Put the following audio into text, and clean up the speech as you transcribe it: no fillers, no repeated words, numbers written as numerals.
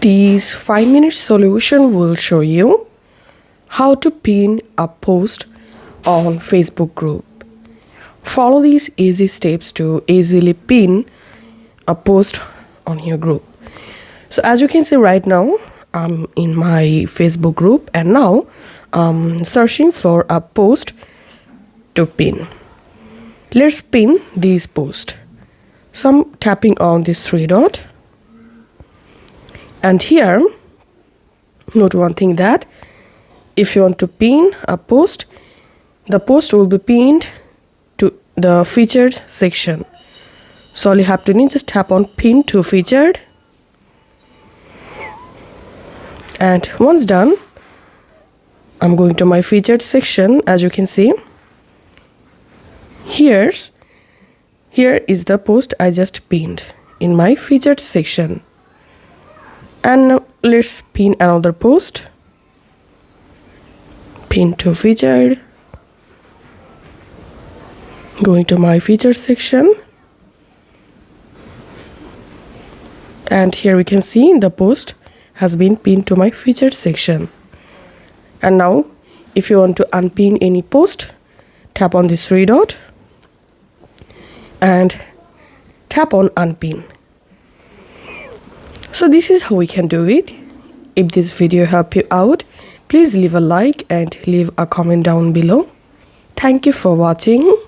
This 5-minute solution will show you how to pin a post on Facebook group. Follow these easy steps to easily pin a post on your group. So as you can see right now, I'm in my Facebook group and now I'm searching for a post to pin. Let's pin this post. So I'm tapping on this three dot. And here, note one thing, that if you want to pin a post, the post will be pinned to the featured section. So all you have to do is just tap on pin to featured. And once done, I'm going to my featured section. As you can see, here is the post I just pinned in my featured section. And now let's pin another post. Pin to featured. Going to my featured section. And here we can see the post has been pinned to my featured section. And now if you want to unpin any post, tap on this three dot and tap on unpin. So this is how we can do it. If this video helped you out, please leave a like and leave a comment down below. Thank you for watching.